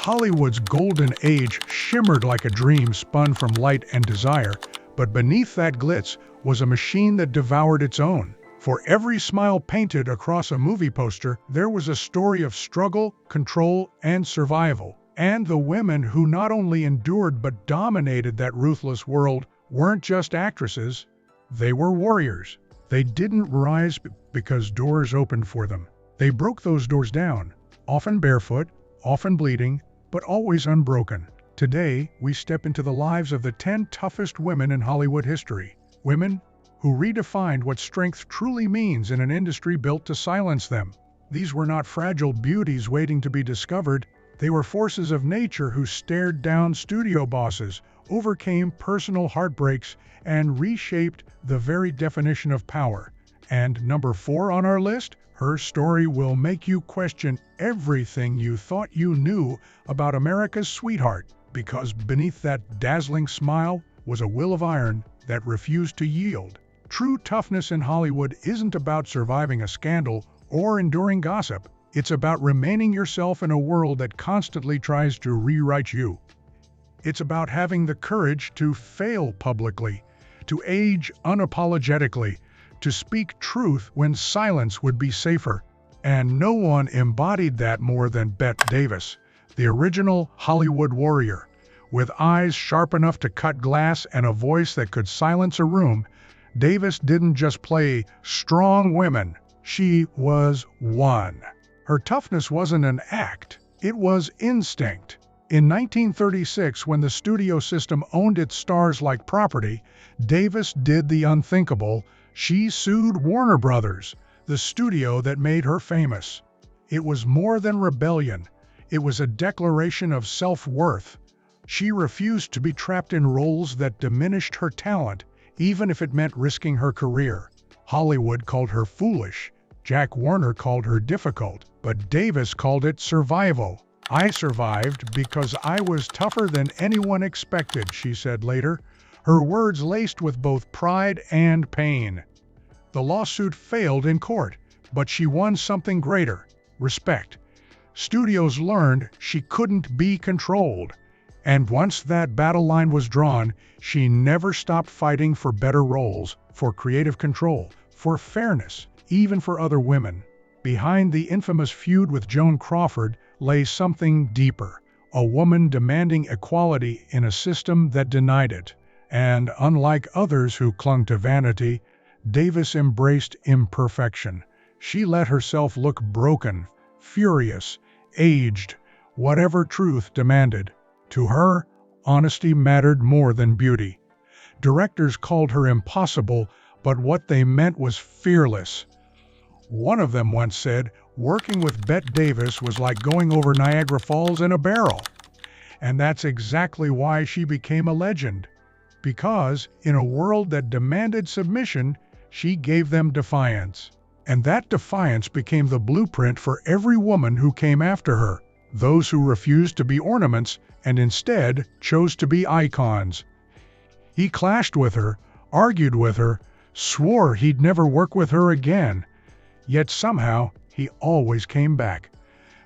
Hollywood's golden age shimmered like a dream spun from light and desire, but beneath that glitz was a machine that devoured its own. For every smile painted across a movie poster, there was a story of struggle, control, and survival. And the women who not only endured but dominated that ruthless world weren't just actresses, they were warriors. They didn't rise because doors opened for them. They broke those doors down, often barefoot, often bleeding, but always unbroken. Today, we step into the lives of the 10 toughest women in Hollywood history. Women who redefined what strength truly means in an industry built to silence them. These were not fragile beauties waiting to be discovered. They were forces of nature who stared down studio bosses, overcame personal heartbreaks, and reshaped the very definition of power. And number 4 on our list, her story will make you question everything you thought you knew about America's sweetheart, because beneath that dazzling smile was a will of iron that refused to yield. True toughness in Hollywood isn't about surviving a scandal or enduring gossip. It's about remaining yourself in a world that constantly tries to rewrite you. It's about having the courage to fail publicly, to age unapologetically, to speak truth when silence would be safer. And no one embodied that more than Bette Davis, the original Hollywood warrior. With eyes sharp enough to cut glass and a voice that could silence a room, Davis didn't just play strong women, she was one. Her toughness wasn't an act, it was instinct. In 1936, when the studio system owned its stars like property, Davis did the unthinkable. She sued Warner Brothers, the studio that made her famous. It was more than rebellion. It was a declaration of self-worth. She refused to be trapped in roles that diminished her talent, even if it meant risking her career. Hollywood called her foolish. Jack Warner called her difficult, but Davis called it survival. "I survived because I was tougher than anyone expected," she said later, her words laced with both pride and pain. The lawsuit failed in court, but she won something greater: respect. Studios learned she couldn't be controlled. And once that battle line was drawn, she never stopped fighting for better roles, for creative control, for fairness, even for other women. Behind the infamous feud with Joan Crawford lay something deeper, a woman demanding equality in a system that denied it. And unlike others who clung to vanity, Davis embraced imperfection. She let herself look broken, furious, aged, whatever truth demanded. To her, honesty mattered more than beauty. Directors called her impossible, but what they meant was fearless. One of them once said, "Working with Bette Davis was like going over Niagara Falls in a barrel." And that's exactly why she became a legend. Because, in a world that demanded submission, she gave them defiance. And that defiance became the blueprint for every woman who came after her. Those who refused to be ornaments and instead chose to be icons. He clashed with her, argued with her, swore he'd never work with her again. Yet somehow, he always came back.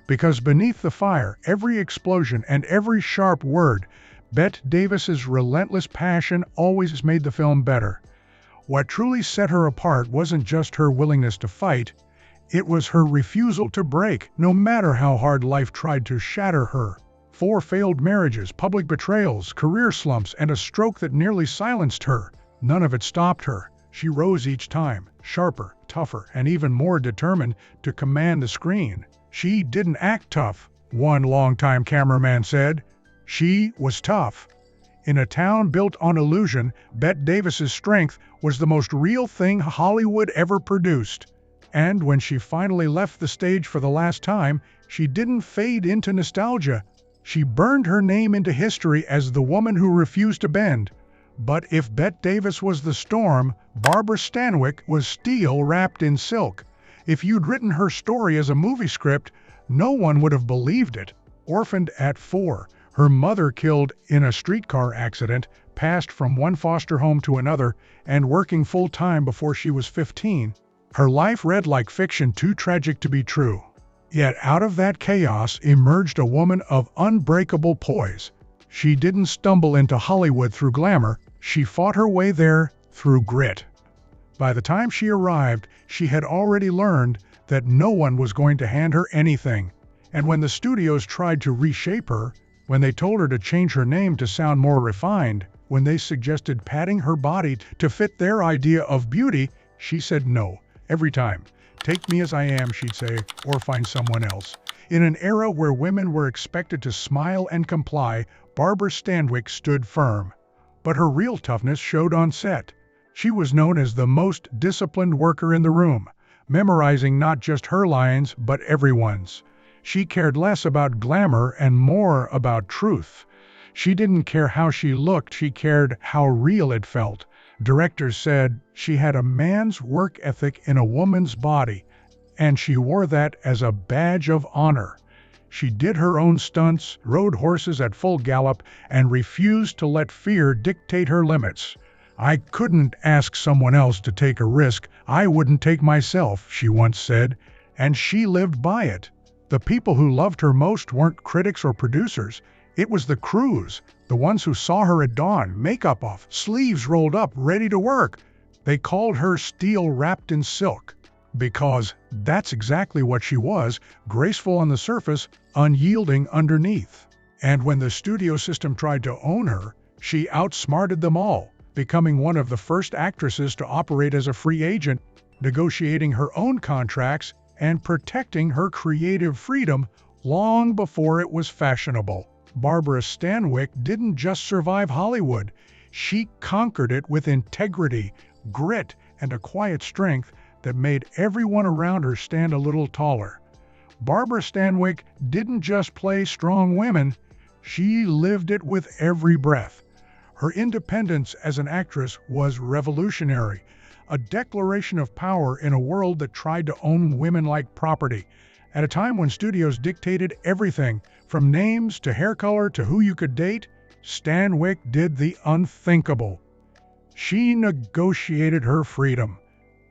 Because beneath the fire, every explosion and every sharp word, Bette Davis's relentless passion always made the film better. What truly set her apart wasn't just her willingness to fight, it was her refusal to break, no matter how hard life tried to shatter her. 4 failed marriages, public betrayals, career slumps, and a stroke that nearly silenced her. None of it stopped her. She rose each time, sharper, tougher, and even more determined to command the screen. She didn't act tough, one longtime cameraman said. She was tough. In a town built on illusion, Bette Davis's strength was the most real thing Hollywood ever produced. And when she finally left the stage for the last time, she didn't fade into nostalgia. She burned her name into history as the woman who refused to bend. But if Bette Davis was the storm, Barbara Stanwyck was steel wrapped in silk. If you'd written her story as a movie script, no one would have believed it. Orphaned at 4, her mother killed in a streetcar accident, passed from one foster home to another, and working full-time before she was 15, her life read like fiction too tragic to be true. Yet out of that chaos emerged a woman of unbreakable poise. She didn't stumble into Hollywood through glamour, she fought her way there through grit. By the time she arrived, she had already learned that no one was going to hand her anything. And when the studios tried to reshape her, when they told her to change her name to sound more refined, when they suggested padding her body to fit their idea of beauty, she said no, every time. "Take me as I am," she'd say, "or find someone else." In an era where women were expected to smile and comply, Barbara Stanwyck stood firm. But her real toughness showed on set. She was known as the most disciplined worker in the room, memorizing not just her lines, but everyone's. She cared less about glamour and more about truth. She didn't care how she looked, she cared how real it felt. Directors said she had a man's work ethic in a woman's body, and she wore that as a badge of honor. She did her own stunts, rode horses at full gallop, and refused to let fear dictate her limits. "I couldn't ask someone else to take a risk I wouldn't take myself," she once said, and she lived by it. The people who loved her most weren't critics or producers. It was the crews, the ones who saw her at dawn, makeup off, sleeves rolled up, ready to work. They called her steel wrapped in silk. Because that's exactly what she was, graceful on the surface, unyielding underneath. And when the studio system tried to own her, she outsmarted them all, becoming one of the first actresses to operate as a free agent, negotiating her own contracts and protecting her creative freedom long before it was fashionable. Barbara Stanwyck didn't just survive Hollywood. She conquered it with integrity, grit, and a quiet strength that made everyone around her stand a little taller. Barbara Stanwyck didn't just play strong women, she lived it with every breath. Her independence as an actress was revolutionary, a declaration of power in a world that tried to own women like property. At a time when studios dictated everything, from names to hair color to who you could date, Stanwyck did the unthinkable. She negotiated her freedom.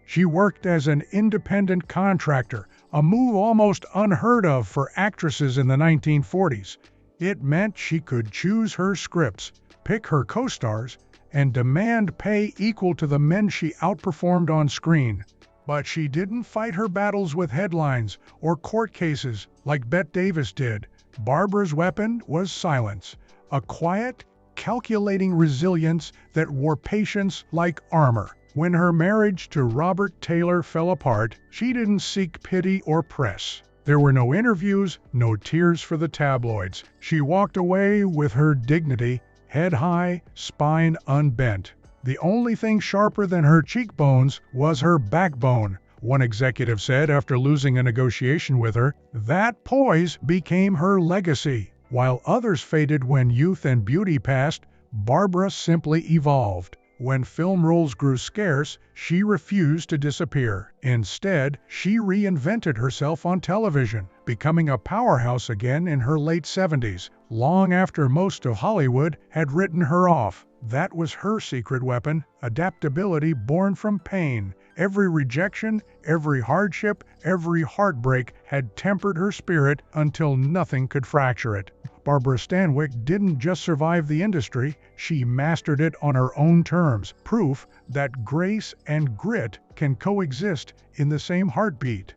She worked as an independent contractor, a move almost unheard of for actresses in the 1940s. It meant she could choose her scripts, pick her co-stars, and demand pay equal to the men she outperformed on screen. But she didn't fight her battles with headlines or court cases like Bette Davis did. Barbara's weapon was silence, a quiet, calculating resilience that wore patience like armor. When her marriage to Robert Taylor fell apart, she didn't seek pity or press. There were no interviews, no tears for the tabloids. She walked away with her dignity, head high, spine unbent. The only thing sharper than her cheekbones was her backbone, one executive said after losing a negotiation with her. That poise became her legacy. While others faded when youth and beauty passed, Barbara simply evolved. When film roles grew scarce, she refused to disappear. Instead, she reinvented herself on television, becoming a powerhouse again in her late 70s, long after most of Hollywood had written her off. That was her secret weapon, adaptability born from pain. Every rejection, every hardship, every heartbreak had tempered her spirit until nothing could fracture it. Barbara Stanwyck didn't just survive the industry, she mastered it on her own terms, proof that grace and grit can coexist in the same heartbeat.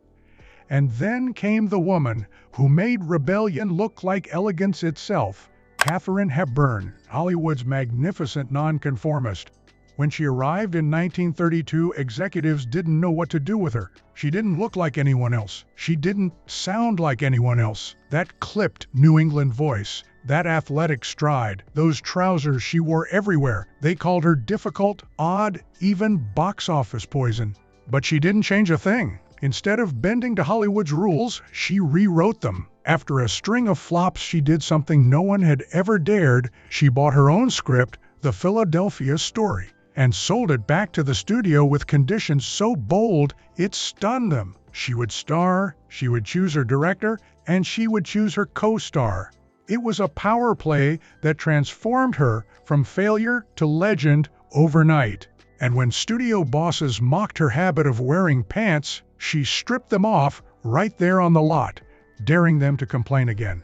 And then came the woman who made rebellion look like elegance itself, Katharine Hepburn, Hollywood's magnificent nonconformist. When she arrived in 1932, executives didn't know what to do with her. She didn't look like anyone else. She didn't sound like anyone else. That clipped New England voice, that athletic stride, those trousers she wore everywhere. They called her difficult, odd, even box office poison. But she didn't change a thing. Instead of bending to Hollywood's rules, she rewrote them. After a string of flops, she did something no one had ever dared. She bought her own script, The Philadelphia Story, and sold it back to the studio with conditions so bold it stunned them. She would star, she would choose her director, and she would choose her co-star. It was a power play that transformed her from failure to legend overnight. And when studio bosses mocked her habit of wearing pants, she stripped them off right there on the lot. daring them to complain again.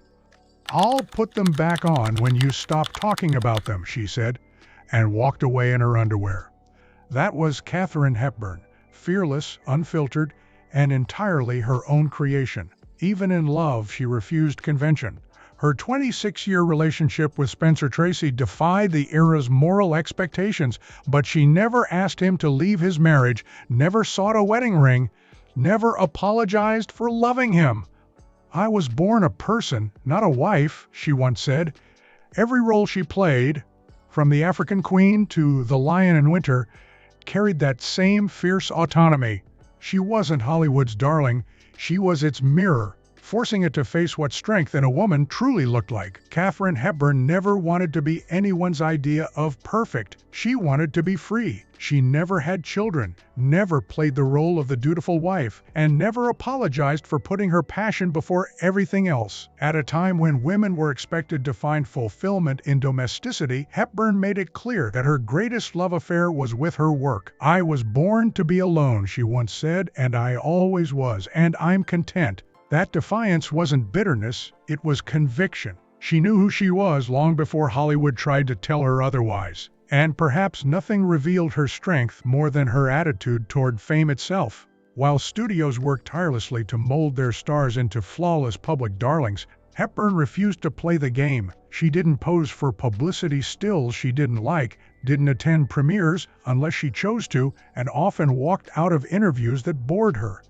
"I'll put them back on when you stop talking about them," she said, and walked away in her underwear. That was Katharine Hepburn, fearless, unfiltered, and entirely her own creation. Even in love, she refused convention. Her 26-year relationship with Spencer Tracy defied the era's moral expectations, but she never asked him to leave his marriage, never sought a wedding ring, never apologized for loving him. "I was born a person, not a wife," she once said. Every role she played, from the African Queen to the Lion in Winter, carried that same fierce autonomy. She wasn't Hollywood's darling, she was its mirror, forcing it to face what strength in a woman truly looked like. Katharine Hepburn never wanted to be anyone's idea of perfect. She wanted to be free. She never had children, never played the role of the dutiful wife, and never apologized for putting her passion before everything else. At a time when women were expected to find fulfillment in domesticity, Hepburn made it clear that her greatest love affair was with her work. "I was born to be alone," she once said, "and I always was, and I'm content." That defiance wasn't bitterness, it was conviction. She knew who she was long before Hollywood tried to tell her otherwise. And perhaps nothing revealed her strength more than her attitude toward fame itself. While studios worked tirelessly to mold their stars into flawless public darlings, Hepburn refused to play the game. She didn't pose for publicity stills she didn't like, didn't attend premieres unless she chose to, and often walked out of interviews that bored her.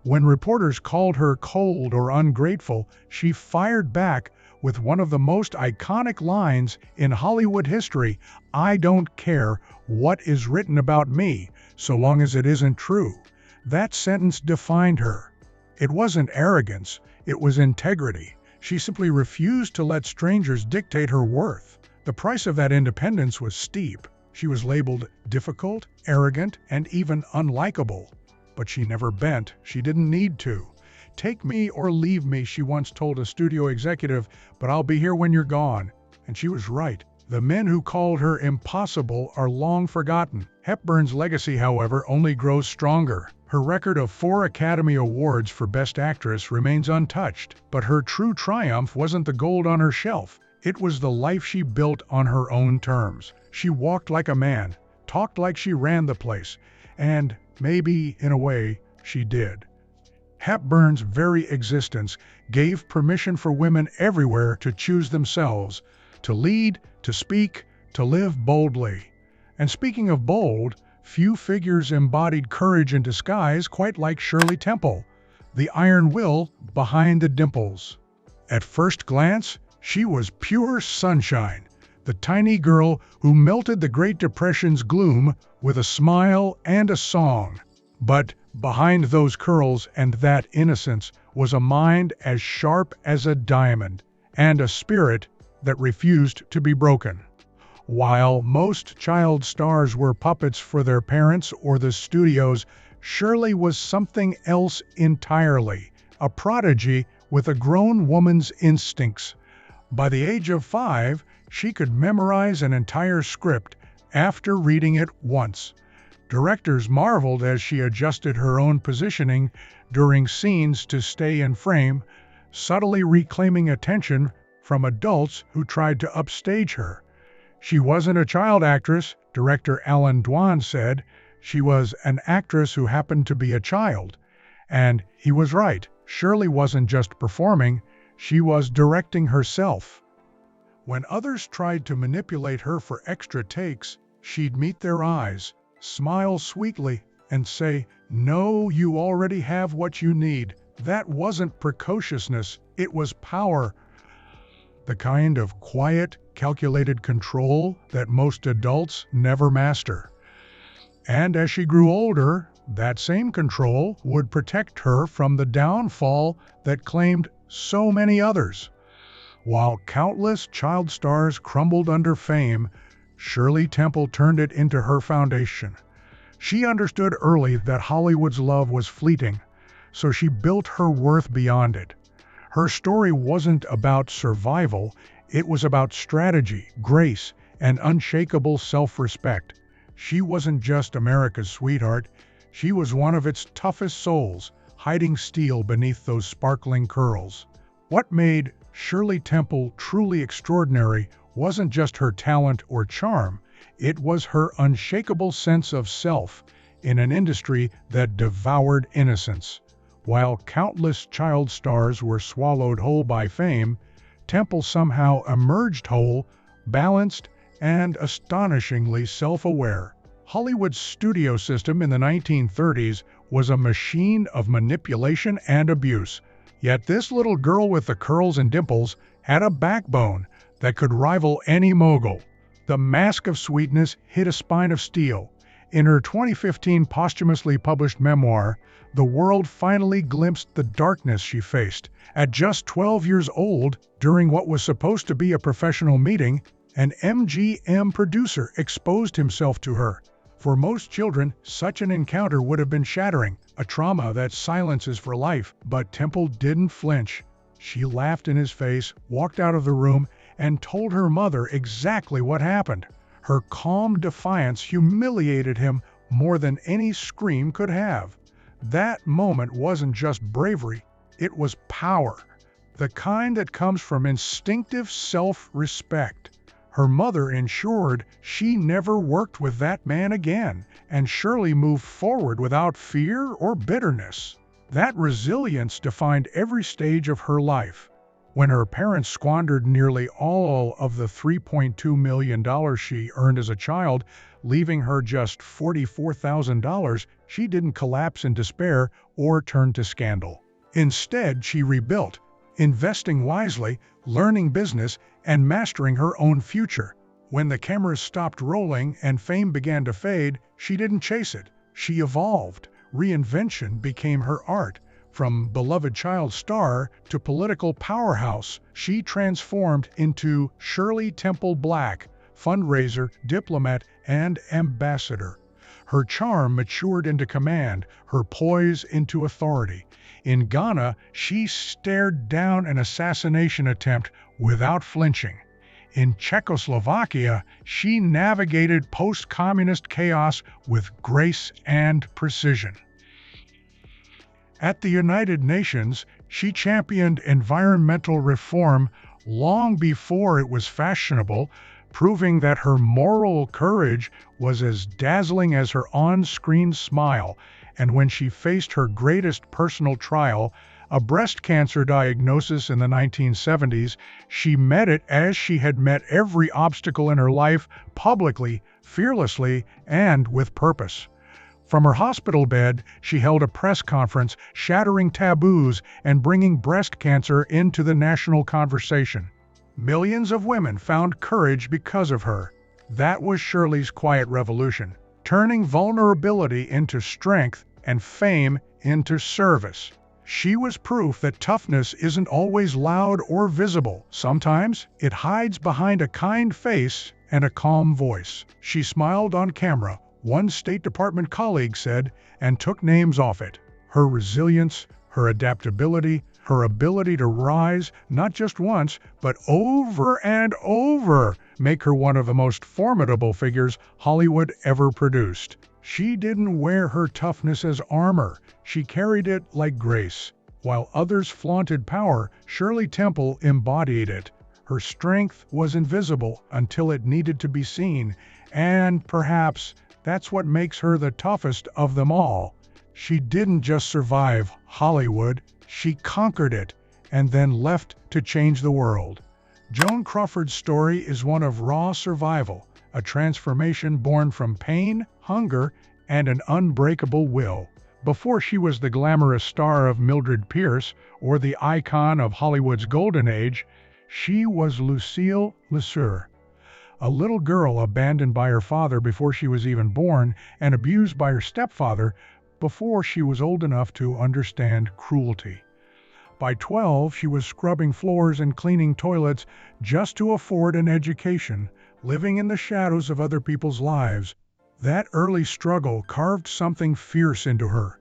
When reporters called her cold or ungrateful, she fired back with one of the most iconic lines in Hollywood history: "I don't care what is written about me, so long as it isn't true." That sentence defined her. It wasn't arrogance, it was integrity. She simply refused to let strangers dictate her worth. The price of that independence was steep. She was labeled difficult, arrogant, and even unlikable. But she never bent. She didn't need to. "Take me or leave me," she once told a studio executive, "but I'll be here when you're gone." And she was right. The men who called her impossible are long forgotten. Hepburn's legacy, however, only grows stronger. Her record of 4 Academy Awards for Best Actress remains untouched. But her true triumph wasn't the gold on her shelf. It was the life she built on her own terms. She walked like a man, talked like she ran the place, and maybe, in a way, she did. Hepburn's very existence gave permission for women everywhere to choose themselves, to lead, to speak, to live boldly. And speaking of bold, few figures embodied courage in disguise quite like Shirley Temple, the iron will behind the dimples. At first glance, she was pure sunshine, the tiny girl who melted the Great Depression's gloom with a smile and a song. But behind those curls and that innocence was a mind as sharp as a diamond, and a spirit that refused to be broken. While most child stars were puppets for their parents or the studios, Shirley was something else entirely, a prodigy with a grown woman's instincts. By the age of 5, she could memorize an entire script after reading it once. Directors marveled as she adjusted her own positioning during scenes to stay in frame, subtly reclaiming attention from adults who tried to upstage her. She wasn't a child actress, director Alan Dwan said. She was an actress who happened to be a child. And he was right. Shirley wasn't just performing, she was directing herself. When others tried to manipulate her for extra takes, she'd meet their eyes, smile sweetly, and say, "No, you already have what you need." That wasn't precociousness, it was power. The kind of quiet, calculated control that most adults never master. And as she grew older, that same control would protect her from the downfall that claimed so many others. While countless child stars crumbled under fame, Shirley Temple turned it into her foundation. She understood early that Hollywood's love was fleeting, so she built her worth beyond it. Her story wasn't about survival, it was about strategy, grace, and unshakable self-respect. She wasn't just America's sweetheart, she was one of its toughest souls, hiding steel beneath those sparkling curls. What made Shirley Temple truly extraordinary wasn't just her talent or charm, it was her unshakable sense of self in an industry that devoured innocence. While countless child stars were swallowed whole by fame, Temple somehow emerged whole, balanced, and astonishingly self-aware. Hollywood's studio system in the 1930s was a machine of manipulation and abuse. Yet this little girl with the curls and dimples had a backbone that could rival any mogul. The mask of sweetness hid a spine of steel. In her 2015 posthumously published memoir, the world finally glimpsed the darkness she faced. At just 12 years old, during what was supposed to be a professional meeting, an MGM producer exposed himself to her. For most children, such an encounter would have been shattering, a trauma that silences for life. But Temple didn't flinch. She laughed in his face, walked out of the room, and told her mother exactly what happened. Her calm defiance humiliated him more than any scream could have. That moment wasn't just bravery, it was power, the kind that comes from instinctive self-respect. Her mother ensured she never worked with that man again, and Shirley moved forward without fear or bitterness. That resilience defined every stage of her life. When her parents squandered nearly all of the $3.2 million she earned as a child, leaving her just $44,000, she didn't collapse in despair or turn to scandal. Instead, she rebuilt, investing wisely, learning business, and mastering her own future. When the cameras stopped rolling and fame began to fade, she didn't chase it. She evolved. Reinvention became her art. From beloved child star to political powerhouse, she transformed into Shirley Temple Black, fundraiser, diplomat, and ambassador. Her charm matured into command, her poise into authority. In Ghana, she stared down an assassination attempt without flinching. In Czechoslovakia, she navigated post-communist chaos with grace and precision. At the United Nations, she championed environmental reform long before it was fashionable, proving that her moral courage was as dazzling as her on-screen smile. And when she faced her greatest personal trial, a breast cancer diagnosis in the 1970s, she met it as she had met every obstacle in her life, publicly, fearlessly, and with purpose. From her hospital bed, she held a press conference, shattering taboos and bringing breast cancer into the national conversation. Millions of women found courage because of her. That was Shirley's quiet revolution, turning vulnerability into strength and fame into service. She was proof that toughness isn't always loud or visible. Sometimes it hides behind a kind face and a calm voice. She smiled on camera, one State Department colleague said, and took names off it. Her resilience, her adaptability, her ability to rise not just once, but over and over, make her one of the most formidable figures Hollywood ever produced. She didn't wear her toughness as armor, she carried it like grace. While others flaunted power, Shirley Temple embodied it. Her strength was invisible until it needed to be seen, and perhaps that's what makes her the toughest of them all. She didn't just survive Hollywood, she conquered it, and then left to change the world. Joan Crawford's story is one of raw survival, a transformation born from pain, hunger, and an unbreakable will. Before she was the glamorous star of Mildred Pierce or the icon of Hollywood's golden age, she was Lucille Lesueur, a little girl abandoned by her father before she was even born and abused by her stepfather before she was old enough to understand cruelty. By 12, she was scrubbing floors and cleaning toilets just to afford an education, living in the shadows of other people's lives. That early struggle carved something fierce into her,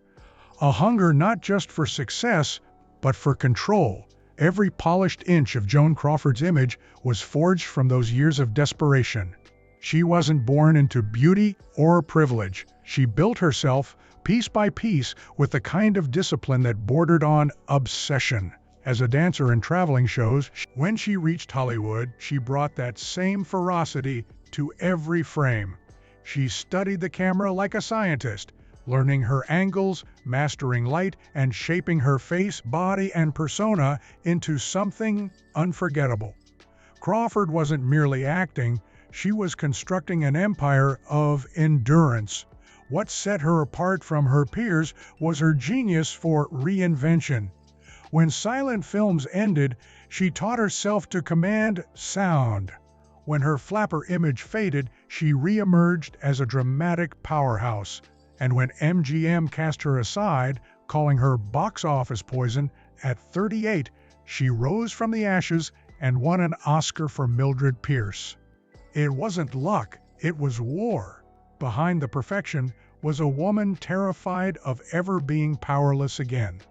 a hunger not just for success, but for control. Every polished inch of Joan Crawford's image was forged from those years of desperation. She wasn't born into beauty or privilege. She built herself piece by piece, with the kind of discipline that bordered on obsession. As a dancer in traveling shows, when she reached Hollywood, she brought that same ferocity to every frame. She studied the camera like a scientist, learning her angles, mastering light, and shaping her face, body, and persona into something unforgettable. Crawford wasn't merely acting, she was constructing an empire of endurance. What set her apart from her peers was her genius for reinvention. When silent films ended, she taught herself to command sound. When her flapper image faded, she re-emerged as a dramatic powerhouse. And when MGM cast her aside, calling her box office poison, at 38, she rose from the ashes and won an Oscar for Mildred Pierce. It wasn't luck, it was war. Behind the perfection was a woman terrified of ever being powerless again.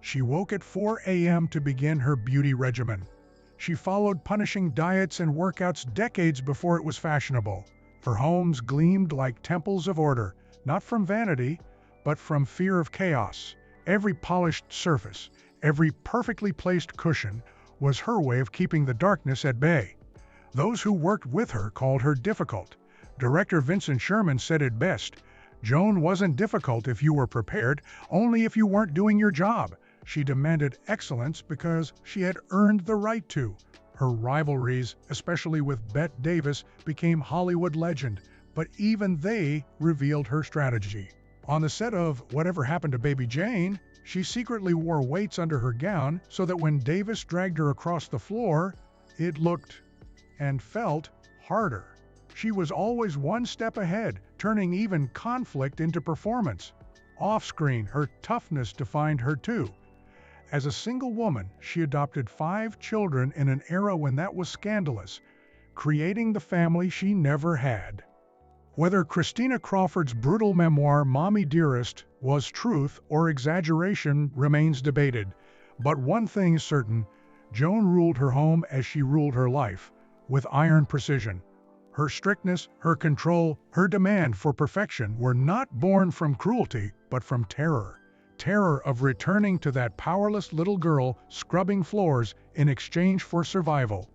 She woke at 4 a.m. to begin her beauty regimen. She followed punishing diets and workouts decades before it was fashionable. Her homes gleamed like temples of order, not from vanity, but from fear of chaos. Every polished surface, every perfectly placed cushion was her way of keeping the darkness at bay. Those who worked with her called her difficult. Director Vincent Sherman said it best, "Joan wasn't difficult if you were prepared, only if you weren't doing your job." She demanded excellence because she had earned the right to. Her rivalries, especially with Bette Davis, became Hollywood legend, but even they revealed her strategy. On the set of Whatever Happened to Baby Jane, she secretly wore weights under her gown so that when Davis dragged her across the floor, it looked and felt harder. She was always one step ahead, turning even conflict into performance. Off-screen, her toughness defined her too. As a single woman, she adopted 5 children in an era when that was scandalous, creating the family she never had. Whether Christina Crawford's brutal memoir, Mommy Dearest, was truth or exaggeration remains debated. But one thing is certain, Joan ruled her home as she ruled her life, with iron precision. Her strictness, her control, her demand for perfection were not born from cruelty, but from terror. Terror of returning to that powerless little girl scrubbing floors in exchange for survival.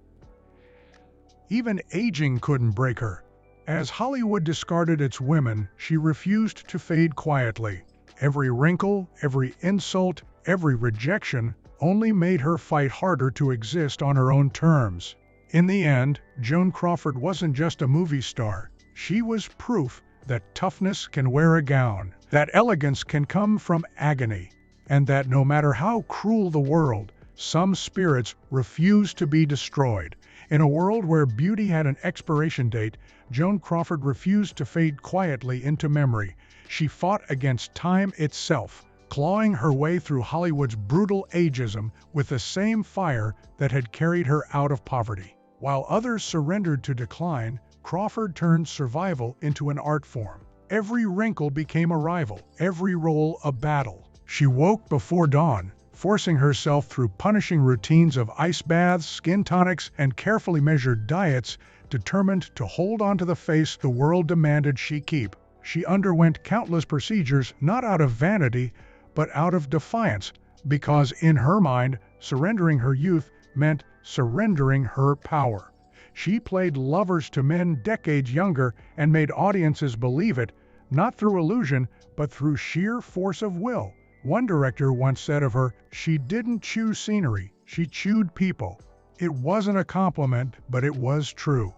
Even aging couldn't break her. As Hollywood discarded its women, she refused to fade quietly. Every wrinkle, every insult, every rejection only made her fight harder to exist on her own terms. In the end, Joan Crawford wasn't just a movie star. She was proof that toughness can wear a gown, that elegance can come from agony, and that no matter how cruel the world, some spirits refuse to be destroyed. In a world where beauty had an expiration date, Joan Crawford refused to fade quietly into memory. She fought against time itself, clawing her way through Hollywood's brutal ageism with the same fire that had carried her out of poverty. While others surrendered to decline, Crawford turned survival into an art form. Every wrinkle became a rival, every role a battle. She woke before dawn, forcing herself through punishing routines of ice baths, skin tonics, and carefully measured diets, determined to hold on to the face the world demanded she keep. She underwent countless procedures not out of vanity, but out of defiance, because in her mind, surrendering her youth meant surrendering her power. She played lovers to men decades younger and made audiences believe it, not through illusion, but through sheer force of will. One director once said of her, "She didn't chew scenery, she chewed people." It wasn't a compliment, but it was true.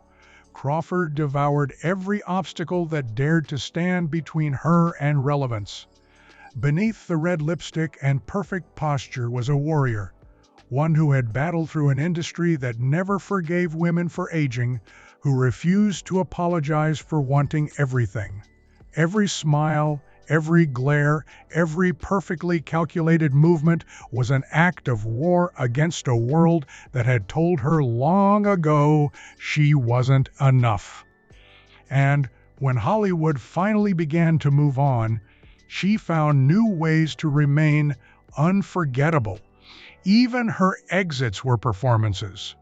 Crawford devoured every obstacle that dared to stand between her and relevance. Beneath the red lipstick and perfect posture was a warrior, one who had battled through an industry that never forgave women for aging, who refused to apologize for wanting everything. Every smile, every glare, every perfectly calculated movement was an act of war against a world that had told her long ago she wasn't enough. And when Hollywood finally began to move on, she found new ways to remain unforgettable. Even her exits were performances.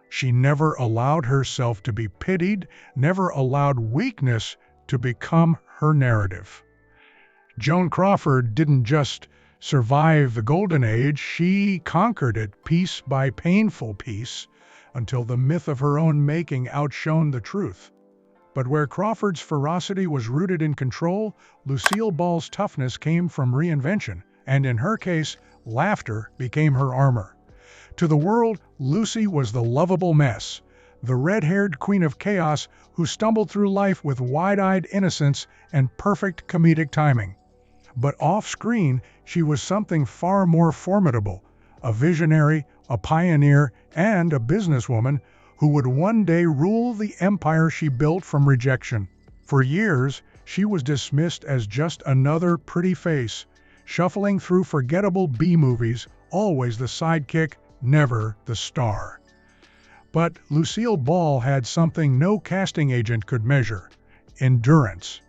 She never allowed herself to be pitied, never allowed weakness to become her narrative. Joan Crawford didn't just survive the golden age, she conquered it piece by painful piece until the myth of her own making outshone the truth. But where Crawford's ferocity was rooted in control, Lucille Ball's toughness came from reinvention, and in her case, laughter became her armor. To the world, Lucy was the lovable mess, the red-haired queen of chaos who stumbled through life with wide-eyed innocence and perfect comedic timing. But off-screen, she was something far more formidable, a visionary, a pioneer, and a businesswoman who would one day rule the empire she built from rejection. For years, she was dismissed as just another pretty face, shuffling through forgettable B-movies, always the sidekick, never the star. But Lucille Ball had something no casting agent could measure: endurance.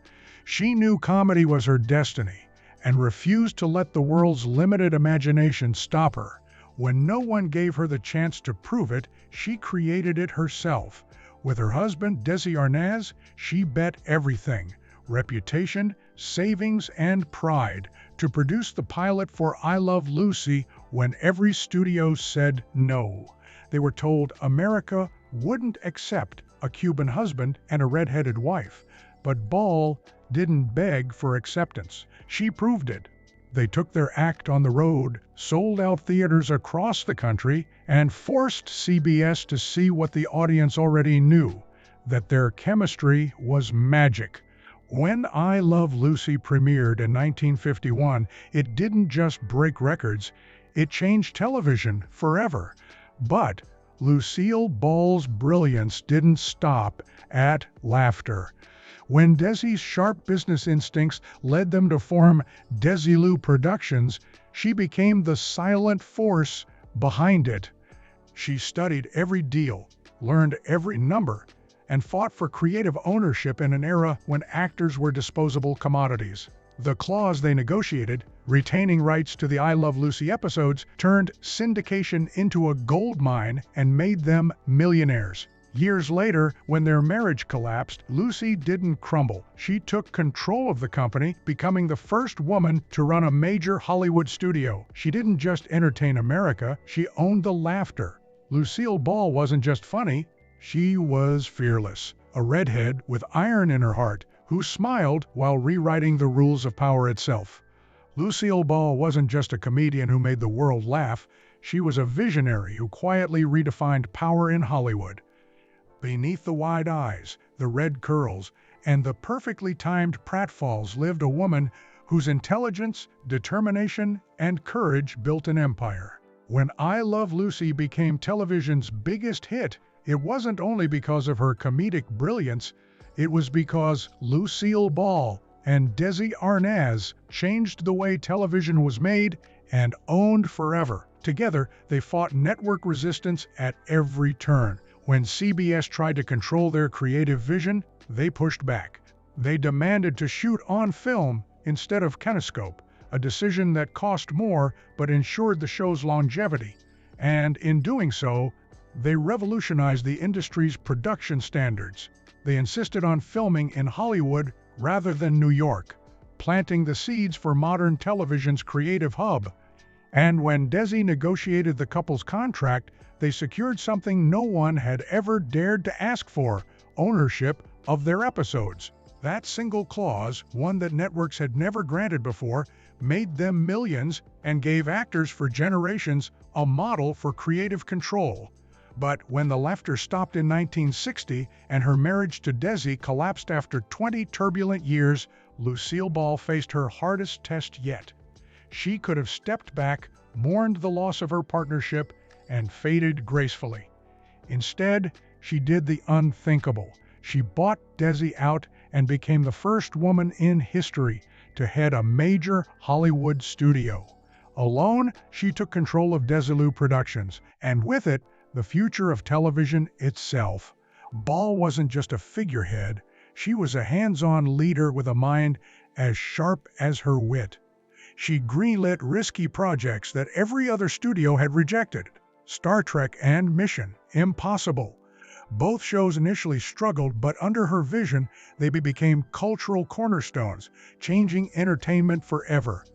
She knew comedy was her destiny and refused to let the world's limited imagination stop her. When no one gave her the chance to prove it, she created it herself. With her husband, Desi Arnaz, she bet everything: reputation, savings, and pride to produce the pilot for I Love Lucy when every studio said no. They were told America wouldn't accept a Cuban husband and a red-headed wife. But Ball didn't beg for acceptance. She proved it. They took their act on the road, sold out theaters across the country, and forced CBS to see what the audience already knew: that their chemistry was magic. When I Love Lucy premiered in 1951, it didn't just break records, it changed television forever. But Lucille Ball's brilliance didn't stop at laughter. When Desi's sharp business instincts led them to form Desilu Productions, she became the silent force behind it. She studied every deal, learned every number, and fought for creative ownership in an era when actors were disposable commodities. The clause they negotiated, retaining rights to the I Love Lucy episodes, turned syndication into a gold mine and made them millionaires. Years later, when their marriage collapsed, Lucy didn't crumble. She took control of the company, becoming the first woman to run a major Hollywood studio. She didn't just entertain America, she owned the laughter. Lucille Ball wasn't just funny, she was fearless. A redhead with iron in her heart, who smiled while rewriting the rules of power itself. Lucille Ball wasn't just a comedian who made the world laugh, she was a visionary who quietly redefined power in Hollywood. Beneath the wide eyes, the red curls, and the perfectly timed pratfalls lived a woman whose intelligence, determination, and courage built an empire. When I Love Lucy became television's biggest hit, it wasn't only because of her comedic brilliance, it was because Lucille Ball and Desi Arnaz changed the way television was made and owned forever. Together, they fought network resistance at every turn. When CBS tried to control their creative vision, they pushed back. They demanded to shoot on film instead of kinescope, a decision that cost more but ensured the show's longevity. And in doing so, they revolutionized the industry's production standards. They insisted on filming in Hollywood rather than New York, planting the seeds for modern television's creative hub. And when Desi negotiated the couple's contract, they secured something no one had ever dared to ask for: ownership of their episodes. That single clause, one that networks had never granted before, made them millions and gave actors for generations a model for creative control. But when the laughter stopped in 1960 and her marriage to Desi collapsed after 20 turbulent years, Lucille Ball faced her hardest test yet. She could have stepped back, mourned the loss of her partnership, and faded gracefully. Instead, she did the unthinkable. She bought Desi out and became the first woman in history to head a major Hollywood studio. Alone, she took control of Desilu Productions, and with it, the future of television itself. Ball wasn't just a figurehead, she was a hands-on leader with a mind as sharp as her wit. She greenlit risky projects that every other studio had rejected: Star Trek and Mission Impossible. Both shows initially struggled, but under her vision, they became cultural cornerstones, changing entertainment forever.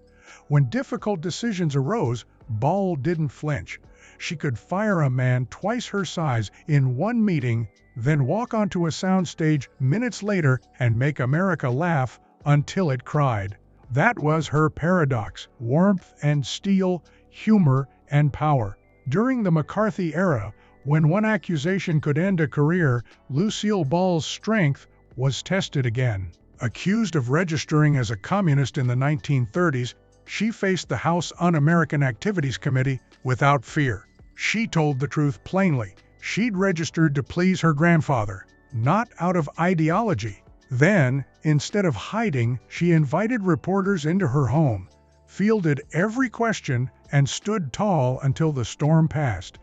When difficult decisions arose, Ball didn't flinch. She could fire a man twice her size in one meeting, then walk onto a soundstage minutes later and make America laugh until it cried. That was her paradox: warmth and steel, humor and power. During the McCarthy era, when one accusation could end a career, Lucille Ball's strength was tested again. Accused of registering as a communist in the 1930s, she faced the House Un-American Activities Committee without fear. She told the truth plainly. She'd registered to please her grandfather, not out of ideology. Then, instead of hiding, she invited reporters into her home, fielded every question, and stood tall until the storm passed.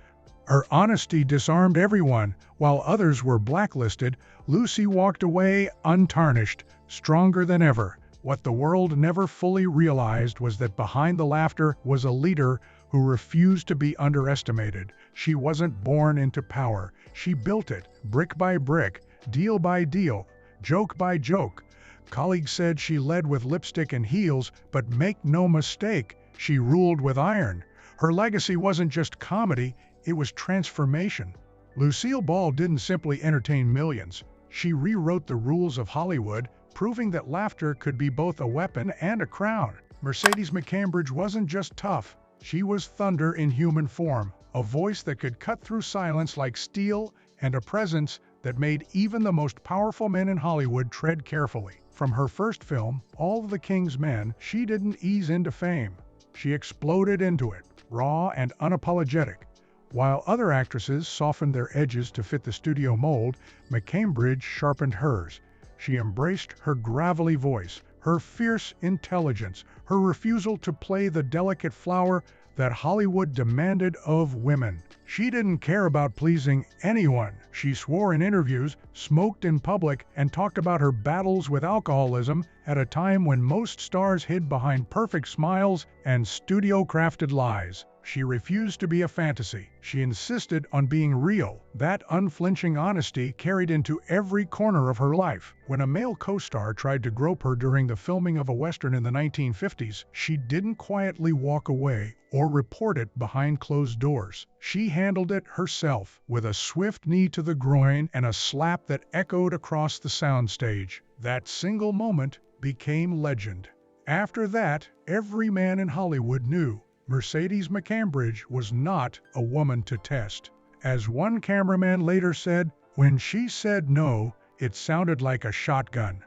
Her honesty disarmed everyone. While others were blacklisted, Lucy walked away untarnished, stronger than ever. What the world never fully realized was that behind the laughter was a leader who refused to be underestimated. She wasn't born into power. She built it, brick by brick, deal by deal, joke by joke. Colleagues said she led with lipstick and heels, but make no mistake, she ruled with iron. Her legacy wasn't just comedy, it was transformation. Lucille Ball didn't simply entertain millions. She rewrote the rules of Hollywood, proving that laughter could be both a weapon and a crown. Mercedes McCambridge wasn't just tough. She was thunder in human form, a voice that could cut through silence like steel, and a presence that made even the most powerful men in Hollywood tread carefully. From her first film, All the King's Men, she didn't ease into fame. She exploded into it, raw and unapologetic. While other actresses softened their edges to fit the studio mold, McCambridge sharpened hers. She embraced her gravelly voice, her fierce intelligence, her refusal to play the delicate flower that Hollywood demanded of women. She didn't care about pleasing anyone. She swore in interviews, smoked in public, and talked about her battles with alcoholism at a time when most stars hid behind perfect smiles and studio-crafted lies. She refused to be a fantasy. She insisted on being real. That unflinching honesty carried into every corner of her life. When a male co-star tried to grope her during the filming of a Western in the 1950s, she didn't quietly walk away or report it behind closed doors. She handled it herself, with a swift knee to the groin and a slap that echoed across the soundstage. That single moment became legend. After that, every man in Hollywood knew Mercedes McCambridge was not a woman to test. As one cameraman later said, when she said no, it sounded like a shotgun.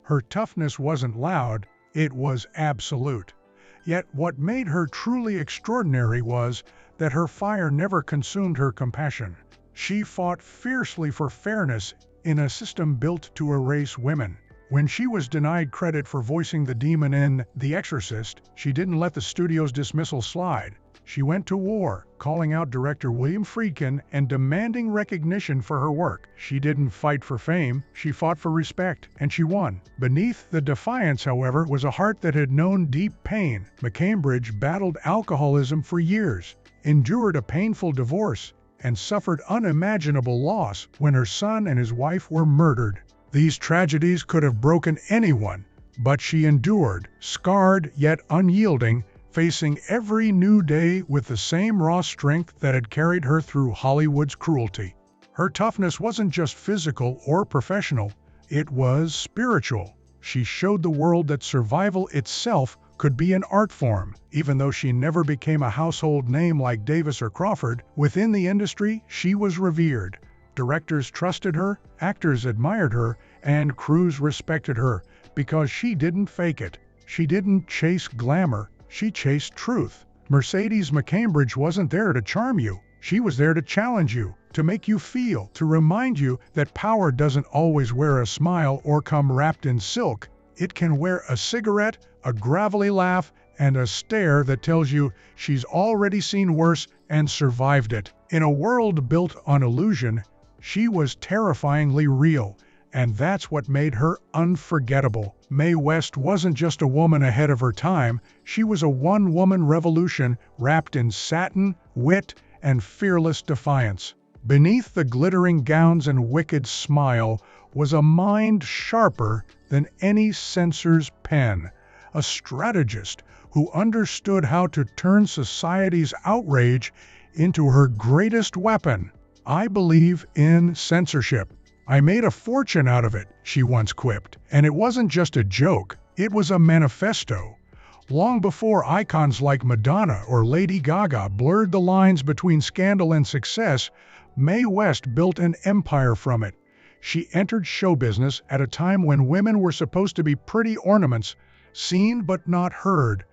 Her toughness wasn't loud, it was absolute. Yet what made her truly extraordinary was that her fire never consumed her compassion. She fought fiercely for fairness in a system built to erase women. When she was denied credit for voicing the demon in The Exorcist, she didn't let the studio's dismissal slide. She went to war, calling out director William Friedkin and demanding recognition for her work. She didn't fight for fame, she fought for respect, and she won. Beneath the defiance, however, was a heart that had known deep pain. McCambridge battled alcoholism for years, endured a painful divorce, and suffered unimaginable loss when her son and his wife were murdered. These tragedies could have broken anyone, but she endured, scarred yet unyielding, facing every new day with the same raw strength that had carried her through Hollywood's cruelty. Her toughness wasn't just physical or professional, it was spiritual. She showed the world that survival itself could be an art form. Even though she never became a household name like Davis or Crawford, within the industry she was revered. Directors trusted her, actors admired her, and crews respected her because she didn't fake it. She didn't chase glamour, she chased truth. Mercedes McCambridge wasn't there to charm you. She was there to challenge you, to make you feel, to remind you that power doesn't always wear a smile or come wrapped in silk. It can wear a cigarette, a gravelly laugh, and a stare that tells you she's already seen worse and survived it. In a world built on illusion, she was terrifyingly real, and that's what made her unforgettable. Mae West wasn't just a woman ahead of her time, she was a one-woman revolution wrapped in satin, wit, and fearless defiance. Beneath the glittering gowns and wicked smile was a mind sharper than any censor's pen, a strategist who understood how to turn society's outrage into her greatest weapon. "I believe in censorship. I made a fortune out of it," she once quipped. And it wasn't just a joke, it was a manifesto. Long before icons like Madonna or Lady Gaga blurred the lines between scandal and success, Mae West built an empire from it. She entered show business at a time when women were supposed to be pretty ornaments, seen but not heard.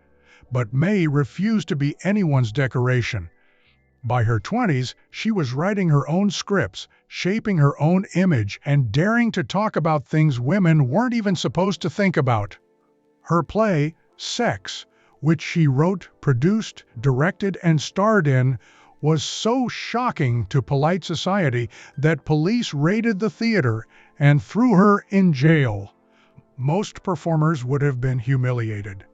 But Mae refused to be anyone's decoration. By her 20s, she was writing her own scripts, shaping her own image, and daring to talk about things women weren't even supposed to think about. Her play, Sex, which she wrote, produced, directed, and starred in, was so shocking to polite society that police raided the theater and threw her in jail. Most performers would have been humiliated.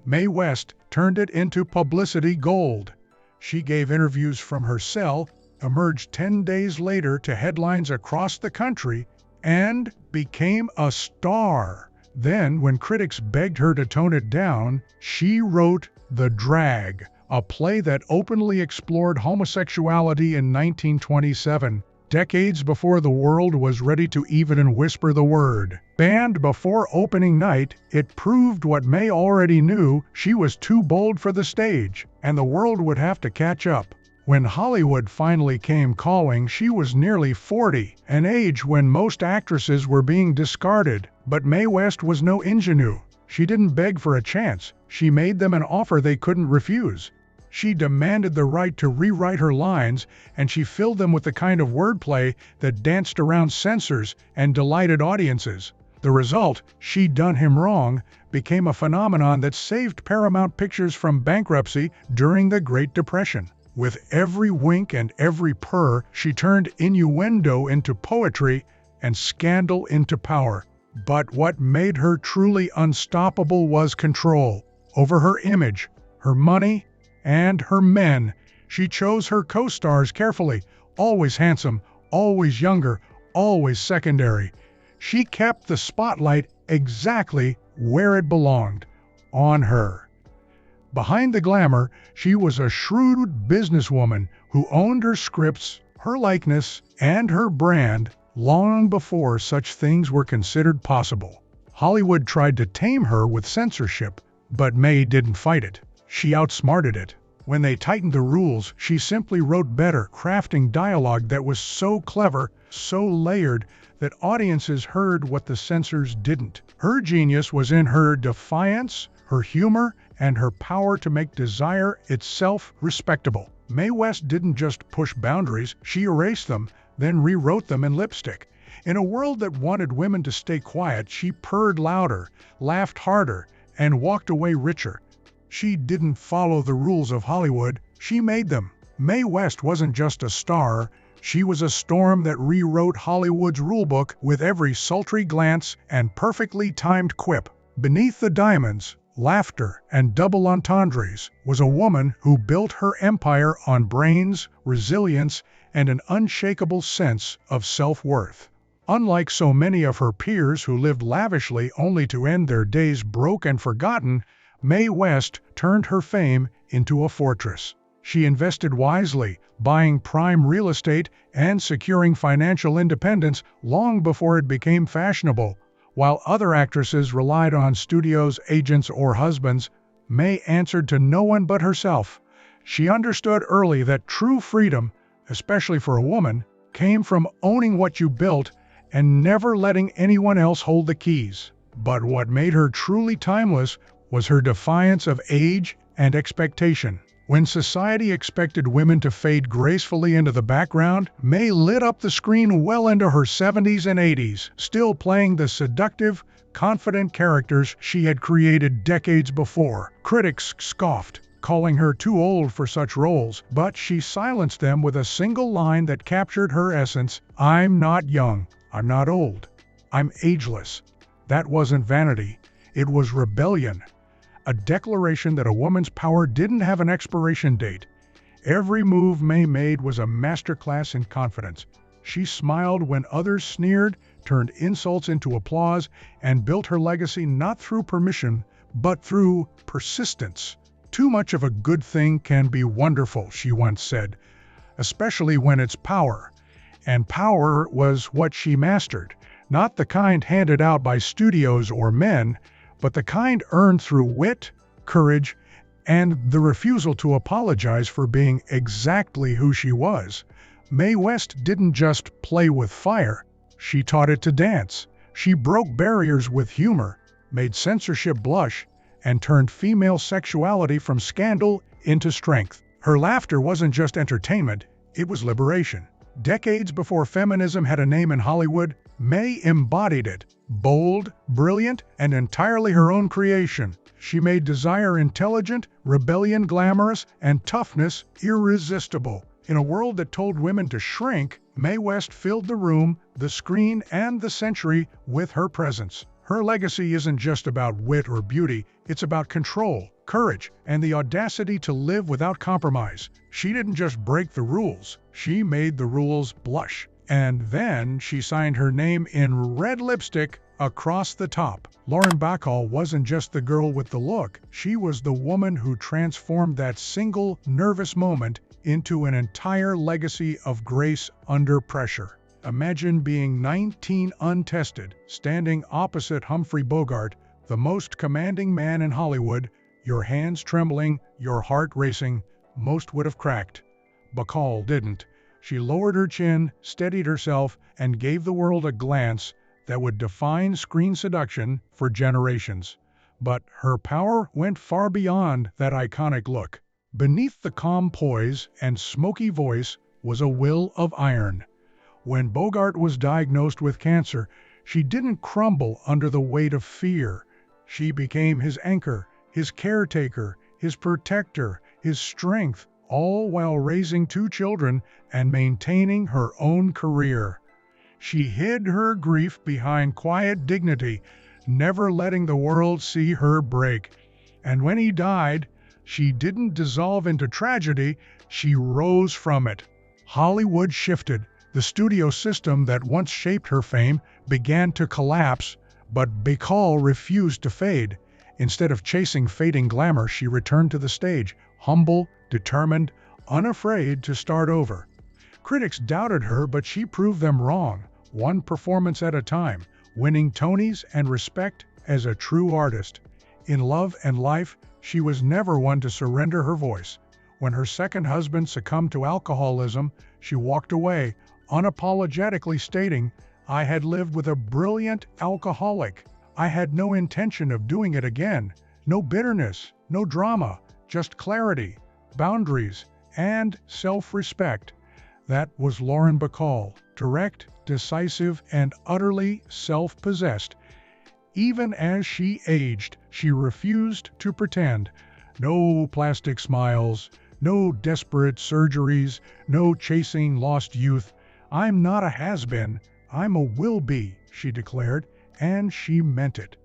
Mae West turned it into publicity gold. She gave interviews from her cell, emerged 10 days later to headlines across the country, and became a star. Then, when critics begged her to tone it down, she wrote The Drag, a play that openly explored homosexuality in 1927, decades before the world was ready to even whisper the word. Banned before opening night, it proved what Mae already knew: she was too bold for the stage, and the world would have to catch up. When Hollywood finally came calling, she was nearly 40, an age when most actresses were being discarded. But Mae West was no ingenue. She didn't beg for a chance. She made them an offer they couldn't refuse. She demanded the right to rewrite her lines, and she filled them with the kind of wordplay that danced around censors and delighted audiences. The result, She Done Him Wrong, became a phenomenon that saved Paramount Pictures from bankruptcy during the Great Depression. With every wink and every purr, she turned innuendo into poetry and scandal into power. But what made her truly unstoppable was control over her image, her money, and her men. She chose her co-stars carefully, always handsome, always younger, always secondary. She kept the spotlight exactly where it belonged, on her. Behind the glamour, she was a shrewd businesswoman who owned her scripts, her likeness, and her brand long before such things were considered possible. Hollywood tried to tame her with censorship, but Mae didn't fight it. She outsmarted it. When they tightened the rules, she simply wrote better, crafting dialogue that was so clever, so layered, that audiences heard what the censors didn't. Her genius was in her defiance, her humor, and her power to make desire itself respectable. Mae West didn't just push boundaries, she erased them, then rewrote them in lipstick. In a world that wanted women to stay quiet, she purred louder, laughed harder, and walked away richer. She didn't follow the rules of Hollywood, she made them. Mae West wasn't just a star, she was a storm that rewrote Hollywood's rulebook with every sultry glance and perfectly timed quip. Beneath the diamonds, laughter, and double entendres was a woman who built her empire on brains, resilience, and an unshakable sense of self-worth. Unlike so many of her peers who lived lavishly only to end their days broke and forgotten, Mae West turned her fame into a fortress. She invested wisely, buying prime real estate and securing financial independence long before it became fashionable. While other actresses relied on studios, agents, or husbands, Mae answered to no one but herself. She understood early that true freedom, especially for a woman, came from owning what you built and never letting anyone else hold the keys. But what made her truly timeless was her defiance of age and expectation. When society expected women to fade gracefully into the background, Mae lit up the screen well into her 70s and 80s, still playing the seductive, confident characters she had created decades before. Critics scoffed, calling her too old for such roles, but she silenced them with a single line that captured her essence: "I'm not young, I'm not old, I'm ageless." That wasn't vanity, it was rebellion. A declaration that a woman's power didn't have an expiration date. Every move May made was a masterclass in confidence. She smiled when others sneered, turned insults into applause, and built her legacy not through permission, but through persistence. Too much of a good thing can be wonderful, she once said, especially when it's power. And power was what she mastered, not the kind handed out by studios or men, but the kind earned through wit, courage, and the refusal to apologize for being exactly who she was. Mae West didn't just play with fire, she taught it to dance. She broke barriers with humor, made censorship blush, and turned female sexuality from scandal into strength. Her laughter wasn't just entertainment, it was liberation. Decades before feminism had a name in Hollywood, Mae embodied it. Bold, brilliant, and entirely her own creation. She made desire intelligent, rebellion glamorous, and toughness irresistible. In a world that told women to shrink, Mae West filled the room, the screen, and the century with her presence. Her legacy isn't just about wit or beauty, it's about control, courage, and the audacity to live without compromise. She didn't just break the rules, she made the rules blush. And then she signed her name in red lipstick across the top. Lauren Bacall wasn't just the girl with the look, she was the woman who transformed that single nervous moment into an entire legacy of grace under pressure. Imagine being 19 untested, standing opposite Humphrey Bogart, the most commanding man in Hollywood, your hands trembling, your heart racing. Most would have cracked. Bacall didn't. She lowered her chin, steadied herself, and gave the world a glance that would define screen seduction for generations. But her power went far beyond that iconic look. Beneath the calm poise and smoky voice was a will of iron. When Bogart was diagnosed with cancer, she didn't crumble under the weight of fear. She became his anchor, his caretaker, his protector, his strength, all while raising 2 children and maintaining her own career. She hid her grief behind quiet dignity, never letting the world see her break. And when he died, she didn't dissolve into tragedy, she rose from it. Hollywood shifted. The studio system that once shaped her fame began to collapse, but Bacall refused to fade. Instead of chasing fading glamour, she returned to the stage, humble, determined, unafraid to start over. Critics doubted her, but she proved them wrong, one performance at a time, winning Tonys and respect as a true artist. In love and life, she was never one to surrender her voice. When her second husband succumbed to alcoholism, she walked away, unapologetically stating, "I had lived with a brilliant alcoholic. I had no intention of doing it again. No bitterness, no drama, just clarity, boundaries, and self-respect." That was Lauren Bacall, direct, decisive, and utterly self-possessed. Even as she aged, she refused to pretend. No plastic smiles, no desperate surgeries, no chasing lost youth. "I'm not a has-been, I'm a will-be," she declared, and she meant it.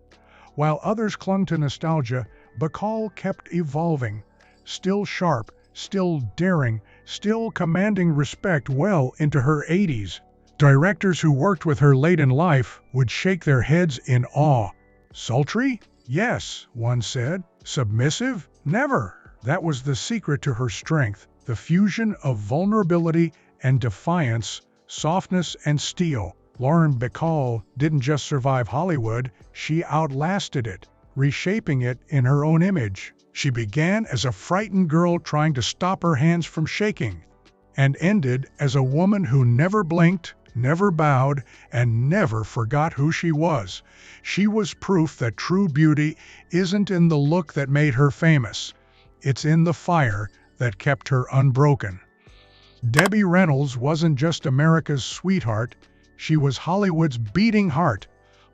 While others clung to nostalgia, Bacall kept evolving, still sharp, still daring, still commanding respect well into her 80s. Directors who worked with her late in life would shake their heads in awe. Sultry? Yes, one said. Submissive? Never. That was the secret to her strength, the fusion of vulnerability and defiance, softness and steel. Lauren Bacall didn't just survive Hollywood, she outlasted it, reshaping it in her own image. She began as a frightened girl trying to stop her hands from shaking, and ended as a woman who never blinked, never bowed, and never forgot who she was. She was proof that true beauty isn't in the look that made her famous. It's in the fire that kept her unbroken. Debbie Reynolds wasn't just America's sweetheart, she was Hollywood's beating heart,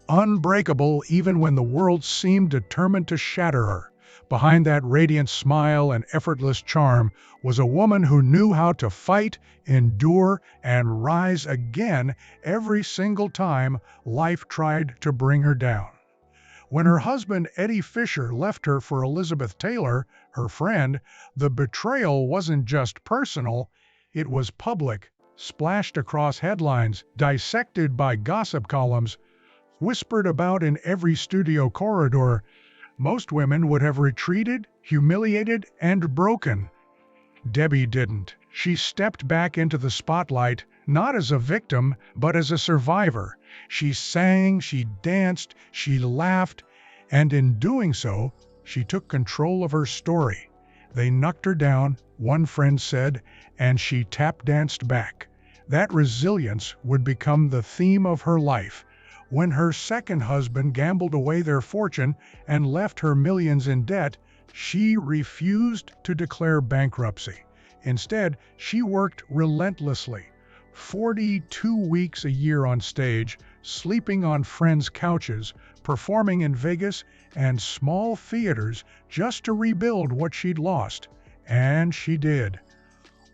unbreakable even when the world seemed determined to shatter her. Behind that radiant smile and effortless charm was a woman who knew how to fight, endure, and rise again every single time life tried to bring her down. When her husband Eddie Fisher left her for Elizabeth Taylor, her friend, the betrayal wasn't just personal, it was public, splashed across headlines, dissected by gossip columns, whispered about in every studio corridor. Most women would have retreated, humiliated, and broken. Debbie didn't. She stepped back into the spotlight, not as a victim, but as a survivor. She sang, she danced, she laughed, and in doing so, she took control of her story. They knocked her down, one friend said, and she tap danced back. That resilience would become the theme of her life. When her second husband gambled away their fortune and left her millions in debt, she refused to declare bankruptcy. Instead, she worked relentlessly, 42 weeks a year on stage, sleeping on friends' couches, performing in Vegas and small theaters just to rebuild what she'd lost. And she did.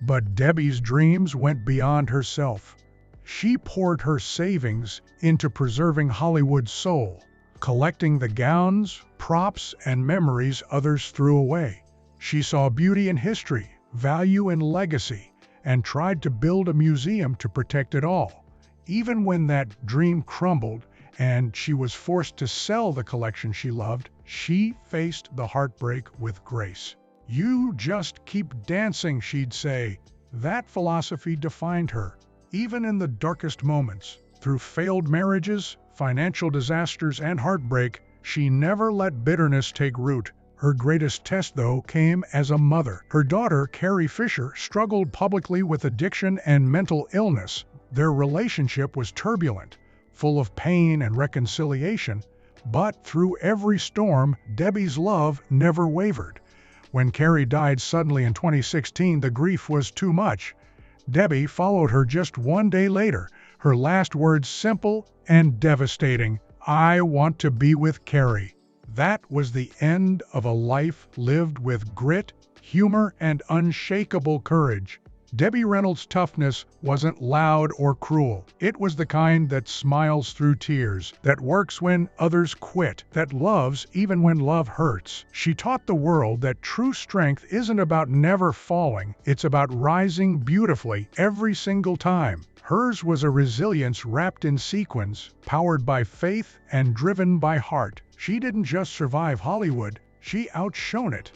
But Debbie's dreams went beyond herself. She poured her savings into preserving Hollywood's soul, collecting the gowns, props, and memories others threw away. She saw beauty in history, value in legacy, and tried to build a museum to protect it all. Even when that dream crumbled and she was forced to sell the collection she loved, she faced the heartbreak with grace. "You just keep dancing," she'd say. That philosophy defined her. Even in the darkest moments, through failed marriages, financial disasters, and heartbreak, she never let bitterness take root. Her greatest test, though, came as a mother. Her daughter, Carrie Fisher, struggled publicly with addiction and mental illness. Their relationship was turbulent, full of pain and reconciliation, but through every storm, Debbie's love never wavered. When Carrie died suddenly in 2016, the grief was too much. Debbie followed her just one day later, her last words simple and devastating: "I want to be with Carrie." That was the end of a life lived with grit, humor, and unshakable courage. Debbie Reynolds' toughness wasn't loud or cruel. It was the kind that smiles through tears, that works when others quit, that loves even when love hurts. She taught the world that true strength isn't about never falling, it's about rising beautifully every single time. Hers was a resilience wrapped in sequins, powered by faith and driven by heart. She didn't just survive Hollywood, she outshone it.